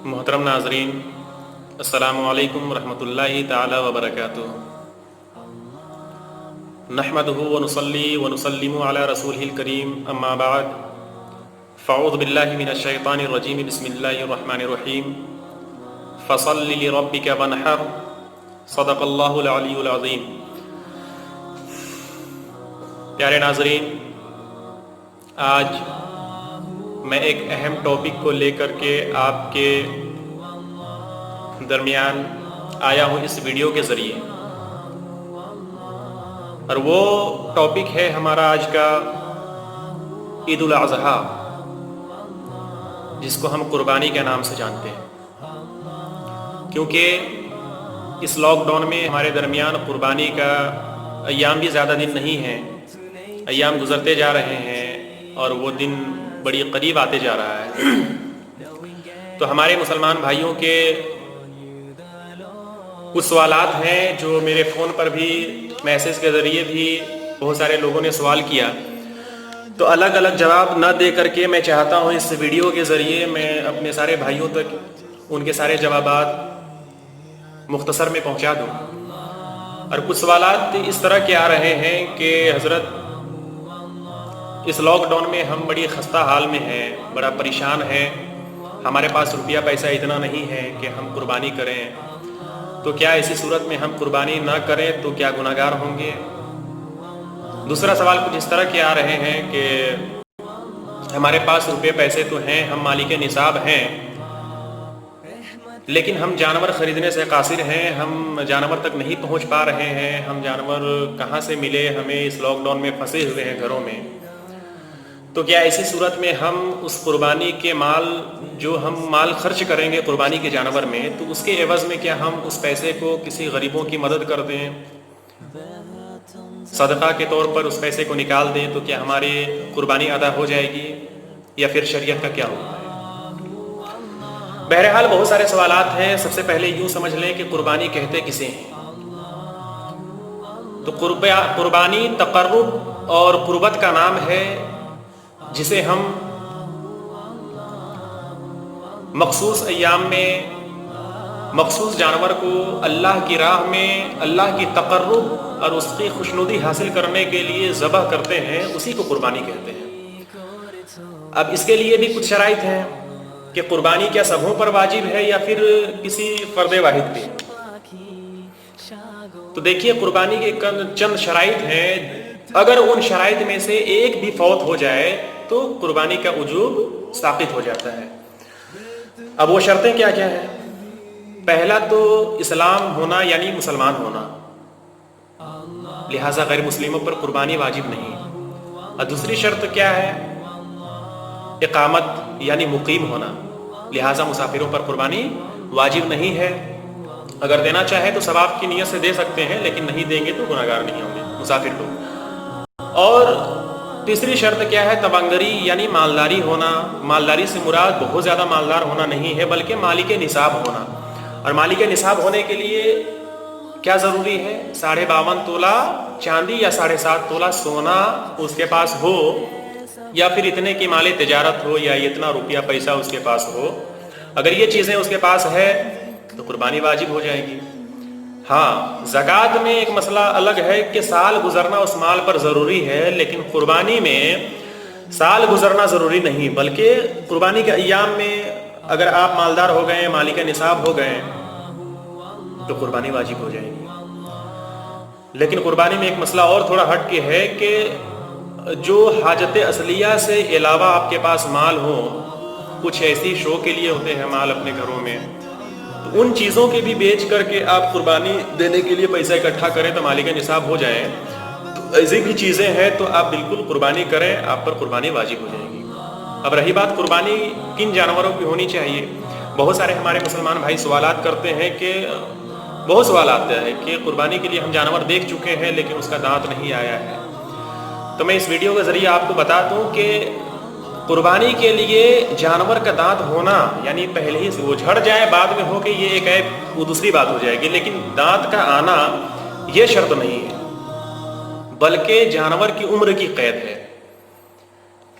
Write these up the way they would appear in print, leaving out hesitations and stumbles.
محترم ناظرین، السلام علیکم ورحمۃ اللہ تعالی وبرکاتہ۔ نحمدہ ونصلی ونسلم علی رسولہ الکریم، اما بعد فاعوذ باللہ من الشیطان الرجیم، بسم اللہ الرحمن الرحیم۔ فصل لربک وانحر، صدق اللہ العلی العظیم۔ پیارے ناظرین، آج میں ایک اہم ٹاپک کو لے کر کے آپ کے درمیان آیا ہوں اس ویڈیو کے ذریعے، اور وہ ٹاپک ہے ہمارا آج کا عید الاضحیٰ، جس کو ہم قربانی کے نام سے جانتے ہیں۔ کیونکہ اس لاک ڈاؤن میں ہمارے درمیان قربانی کا ایام بھی زیادہ دن نہیں ہیں، ایام گزرتے جا رہے ہیں اور وہ دن بڑی قریب آتے جا رہا ہے۔ تو ہمارے مسلمان بھائیوں کے کچھ سوالات ہیں جو میرے فون پر بھی، میسج کے ذریعے بھی بہت سارے لوگوں نے سوال کیا، تو الگ الگ جواب نہ دے کر کے میں چاہتا ہوں اس ویڈیو کے ذریعے میں اپنے سارے بھائیوں تک ان کے سارے جوابات مختصر میں پہنچا دوں۔ اور کچھ سوالات اس طرح کے آ رہے ہیں کہ حضرت، اس لاک ڈاؤن میں ہم بڑی خستہ حال میں ہیں، بڑا پریشان ہیں، ہمارے پاس روپیہ پیسہ اتنا نہیں ہے کہ ہم قربانی کریں، تو کیا ایسی صورت میں ہم قربانی نہ کریں تو کیا گناہگار ہوں گے؟ دوسرا سوال کچھ اس طرح کے آ رہے ہیں کہ ہمارے پاس روپے پیسے تو ہیں، ہم مالک نصاب ہیں، لیکن ہم جانور خریدنے سے قاصر ہیں، ہم جانور تک نہیں پہنچ پا رہے ہیں، ہم جانور کہاں سے ملے، ہمیں اس لاک ڈاؤن میں پھنسے ہوئے ہیں گھروں میں، تو کیا ایسی صورت میں ہم اس قربانی کے مال، جو ہم مال خرچ کریں گے قربانی کے جانور میں، تو اس کے عوض میں کیا ہم اس پیسے کو کسی غریبوں کی مدد کر دیں، صدقہ کے طور پر اس پیسے کو نکال دیں، تو کیا ہماری قربانی ادا ہو جائے گی، یا پھر شریعت کا کیا ہوگا؟ بہرحال بہت سارے سوالات ہیں۔ سب سے پہلے یوں سمجھ لیں کہ قربانی کہتے کسے ہیں؟ تو قربانی تقرب اور قربت کا نام ہے، جسے ہم مخصوص ایام میں مخصوص جانور کو اللہ کی راہ میں اللہ کی تقرب اور اس کی خوشنودی حاصل کرنے کے لیے ذبح کرتے ہیں، اسی کو قربانی کہتے ہیں۔ اب اس کے لیے بھی کچھ شرائط ہیں کہ قربانی کیا سبھوں پر واجب ہے یا پھر کسی فرد واحد پہ؟ تو دیکھیے، قربانی کے چند شرائط ہیں، اگر ان شرائط میں سے ایک بھی فوت ہو جائے تو قربانی کا وجوب ساقط ہو جاتا ہے۔ اب وہ شرطیں کیا کیا ہیں؟ پہلا تو اسلام ہونا، یعنی مسلمان ہونا، لہٰذا غیر مسلموں پر قربانی واجب نہیں۔ اور دوسری شرط کیا ہے؟ اقامت، یعنی مقیم ہونا، لہٰذا مسافروں پر قربانی واجب نہیں ہے۔ اگر دینا چاہے تو ثواب کی نیت سے دے سکتے ہیں، لیکن نہیں دیں گے تو گناہگار نہیں ہوں گے مسافر لوگ۔ اور تیسری شرط کیا ہے؟ تبنگری، یعنی مالداری ہونا۔ مالداری سے مراد بہت زیادہ مالدار ہونا نہیں ہے، بلکہ مالک نصاب ہونا۔ اور مالک نصاب ہونے کے لیے کیا ضروری ہے؟ 52.5 تولہ چاندی یا 7.5 تولہ سونا اس کے پاس ہو، یا پھر اتنے کی مال تجارت ہو، یا اتنا روپیہ پیسہ اس کے پاس ہو۔ اگر یہ چیزیں اس کے پاس ہے تو قربانی واجب ہو جائے گی۔ ہاں، زکوٰۃ میں ایک مسئلہ الگ ہے کہ سال گزرنا اس مال پر ضروری ہے، لیکن قربانی میں سال گزرنا ضروری نہیں، بلکہ قربانی کے ایام میں اگر آپ مالدار ہو گئے، مالک نصاب ہو گئے، تو قربانی واجب ہو جائے گی۔ لیکن قربانی میں ایک مسئلہ اور تھوڑا ہٹ کے ہے کہ جو حاجت اصلیہ سے علاوہ آپ کے پاس مال ہو، کچھ ایسی شو کے لیے ہوتے ہیں مال اپنے گھروں میں، تو ان چیزوں کے بھی بیچ کر کے آپ قربانی دینے کے لیے پیسہ اکٹھا کریں تو مالک نصاب ہو جائیں، تو ایسی بھی چیزیں ہیں تو آپ بالکل قربانی کریں، آپ پر قربانی واجب ہو جائے گی۔ اب رہی بات قربانی کن جانوروں کی ہونی چاہیے، بہت سارے ہمارے مسلمان بھائی سوالات کرتے ہیں کہ بہت سوال آتا ہے کہ قربانی کے لیے ہم جانور دیکھ چکے ہیں لیکن اس کا دانت نہیں آیا ہے۔ تو میں اس ویڈیو کے ذریعے آپ کو بتا دوں کہ قربانی کے لیے جانور کا دانت ہونا، یعنی پہلے ہی وہ جھڑ جائے بعد میں ہو کے یہ ایک ہے، وہ دوسری بات ہو جائے گی، لیکن دانت کا آنا یہ شرط نہیں ہے، بلکہ جانور کی عمر کی قید ہے۔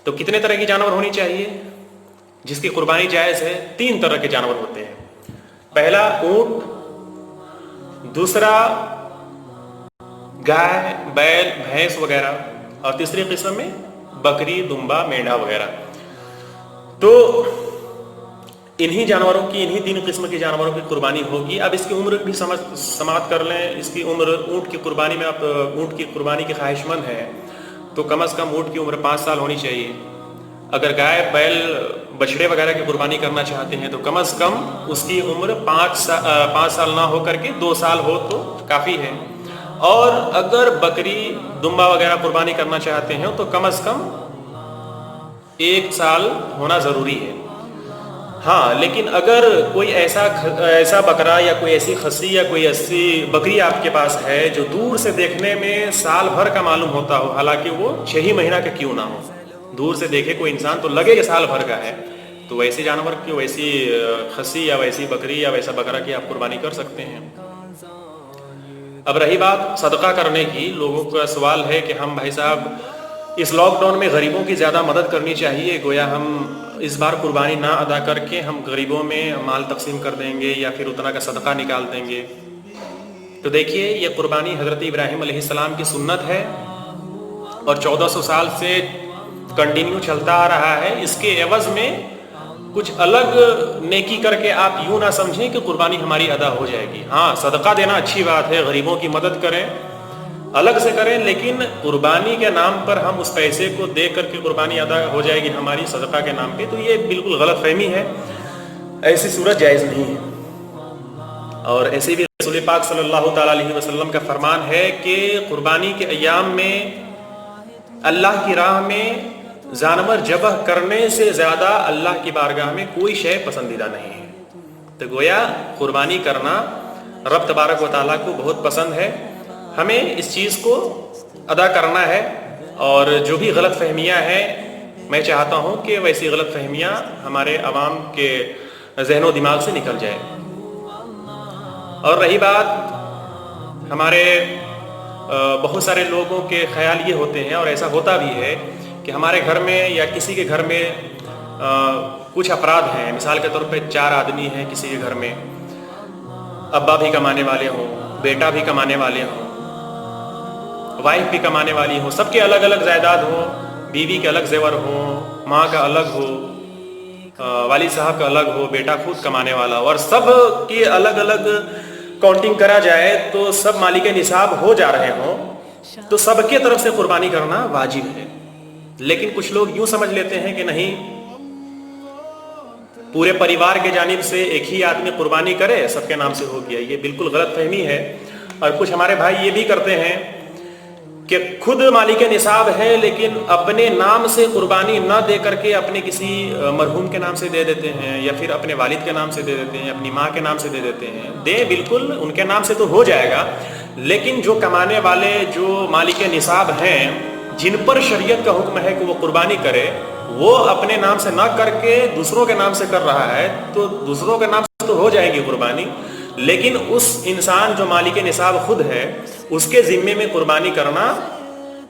تو کتنے طرح کی جانور ہونی چاہیے؟ جس کی قربانی جائز ہے 3 طرح کے جانور ہوتے ہیں. پہلا اونٹ، دوسرا گائے، بیل، بھینس وغیرہ، اور تیسری قسم میں بکری، دمبا، مینڈھا وغیرہ. تو انہی جانوروں کی، انہی 3 قسم کے جانوروں کی قربانی ہوگی. اب اس کی عمر بھی سماعت کر لیں. اس کی عمر اونٹ کی قربانی میں، آپ اونٹ کی قربانی کے خواہش مند ہیں تو کم از کم اونٹ کی عمر 5 سال ہونی چاہیے. اگر گائے، بیل، بچڑے وغیرہ کی قربانی کرنا چاہتے ہیں تو کم از کم اس کی عمر 5 سال نہ ہو کر کے 2 سال ہو تو کافی ہے. اور اگر بکری، دمبا وغیرہ قربانی کرنا چاہتے ہیں تو کم از کم 1 سال ہونا ضروری ہے. ہاں، لیکن اگر کوئی ایسا بکرا یا کوئی ایسی خصی یا کوئی ایسی بکری آپ کے پاس ہے جو دور سے دیکھنے میں سال بھر کا معلوم ہوتا ہو، حالانکہ وہ 6 ہی مہینہ کا کیوں نہ ہو، دور سے دیکھے کوئی انسان تو لگے کہ سال بھر کا ہے، تو ویسے جانور کی، ویسی خصی یا ویسی بکری یا ویسا بکرا کی آپ قربانی کر سکتے ہیں. اب رہی بات صدقہ کرنے کی. لوگوں کا سوال ہے کہ ہم بھائی صاحب اس لاک ڈاؤن میں غریبوں کی زیادہ مدد کرنی چاہیے، گویا ہم اس بار قربانی نہ ادا کر کے ہم غریبوں میں مال تقسیم کر دیں گے یا پھر اتنا کا صدقہ نکال دیں گے. تو دیکھیے، یہ قربانی حضرت ابراہیم علیہ السلام کی سنت ہے اور 1400 سال سے کنٹینیو چلتا آ رہا ہے. اس کے عوض میں کچھ الگ نیکی کر کے آپ یوں نہ سمجھیں کہ قربانی ہماری ادا ہو جائے گی. ہاں، صدقہ دینا اچھی بات ہے، غریبوں کی مدد کریں، الگ سے کریں، لیکن قربانی کے نام پر ہم اس پیسے کو دے کر کے قربانی ادا ہو جائے گی ہماری صدقہ کے نام پہ، تو یہ بالکل غلط فہمی ہے. ایسی صورت جائز نہیں ہے. اور ایسے بھی رسول پاک صلی اللہ تعالیٰ علیہ وسلم کا فرمان ہے کہ قربانی کے ایام میں اللہ کی راہ میں جانور ذبح کرنے سے زیادہ اللہ کی بارگاہ میں کوئی شے پسندیدہ نہیں ہے. تو گویا قربانی کرنا رب تبارک و تعالیٰ کو بہت پسند ہے. ہمیں اس چیز کو ادا کرنا ہے. اور جو بھی غلط فہمیاں ہیں، میں چاہتا ہوں کہ ویسی غلط فہمیاں ہمارے عوام کے ذہن و دماغ سے نکل جائے. اور رہی بات، ہمارے بہت سارے لوگوں کے خیال یہ ہوتے ہیں، اور ایسا ہوتا بھی ہے، کہ ہمارے گھر میں یا کسی کے گھر میں کچھ افراد ہیں، مثال کے طور پہ 4 آدمی ہیں کسی کے گھر میں، ابا بھی کمانے والے ہوں، بیٹا بھی کمانے والے ہوں، وائف بھی کمانے والی ہو، سب کے الگ الگ جائیداد ہو، بیوی کے الگ زیور ہوں، ماں کا الگ ہو، والد صاحب کا الگ ہو، بیٹا خود کمانے والا ہو، اور سب کی الگ الگ کاؤنٹنگ کرا جائے تو سب مالک نصاب ہو جا رہے ہوں، تو سب کے طرف سے قربانی کرنا واجب ہے. لیکن کچھ لوگ یوں سمجھ لیتے ہیں کہ نہیں، پورے پریوار کے جانب سے ایک ہی آدمی قربانی کرے، سب کے نام سے ہو گیا. یہ بالکل غلط فہمی ہے. اور کچھ ہمارے بھائی یہ بھی کرتے ہیں کہ خود مالک نصاب ہے لیکن اپنے نام سے قربانی نہ دے کر کے اپنے کسی مرحوم کے نام سے دے دیتے ہیں، یا پھر اپنے والد کے نام سے دے دیتے ہیں، اپنی ماں کے نام سے دے دیتے ہیں. دیں، بالکل ان کے نام سے تو ہو جائے گا، لیکن جو کمانے والے، جو مالک نصاب ہیں، جن پر شریعت کا حکم ہے کہ وہ قربانی کرے، وہ اپنے نام سے نہ کر کے دوسروں کے نام سے کر رہا ہے، تو دوسروں کے نام سے تو ہو جائے گی قربانی، لیکن اس انسان جو مالک نصاب خود ہے، اس کے ذمے میں قربانی کرنا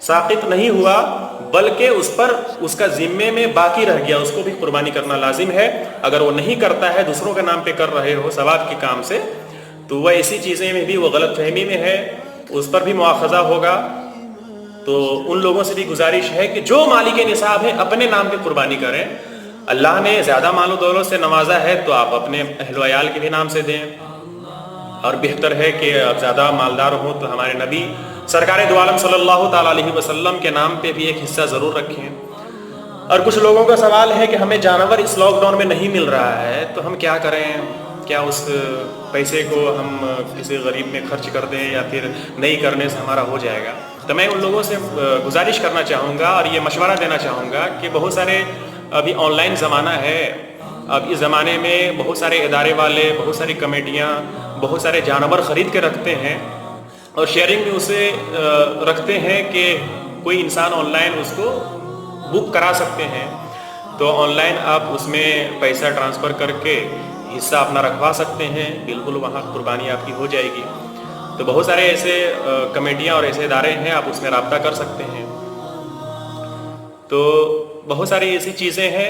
ساقط نہیں ہوا، بلکہ اس پر اس کا ذمے میں باقی رہ گیا. اس کو بھی قربانی کرنا لازم ہے. اگر وہ نہیں کرتا ہے، دوسروں کے نام پہ کر رہے ہو ثواب کے کام سے، تو وہ ایسی چیزیں میں بھی وہ غلط فہمی میں ہے، اس پر بھی مواخذہ ہوگا. تو ان لوگوں سے بھی گزارش ہے کہ جو مالک نصاب ہے اپنے نام پہ قربانی کریں. اللہ نے زیادہ مال و دولت سے نوازا ہے تو آپ اپنے اہل و عیال کے بھی نام سے دیں، اور بہتر ہے کہ آپ زیادہ مالدار ہوں تو ہمارے نبی سرکار دو عالم صلی اللہ تعالیٰ علیہ وسلم کے نام پہ بھی ایک حصہ ضرور رکھیں. اور کچھ لوگوں کا سوال ہے کہ ہمیں جانور اس لاک ڈاؤن میں نہیں مل رہا ہے تو ہم کیا کریں، کیا اس پیسے کو ہم کسی غریب میں خرچ کر دیں یا پھر نہیں کرنے سے ہمارا ہو جائے گا. تو میں ان لوگوں سے گزارش کرنا چاہوں گا اور یہ مشورہ دینا چاہوں گا کہ بہت سارے ابھی آن لائن زمانہ ہے. اب اس زمانے میں بہت سارے ادارے والے، بہت ساری کمیٹیاں بہت سارے جانور خرید کے رکھتے ہیں اور شیئرنگ میں اسے رکھتے ہیں کہ کوئی انسان آن لائن اس کو بک کرا سکتے ہیں. تو آن لائن آپ اس میں پیسہ ٹرانسفر کر کے حصہ اپنا رکھوا سکتے ہیں، بالکل وہاں قربانی آپ کی ہو جائے گی. تو بہت سارے ایسے کمیٹیاں اور ایسے ادارے ہیں، آپ اس میں رابطہ کر سکتے ہیں. تو بہت ساری ایسی چیزیں ہیں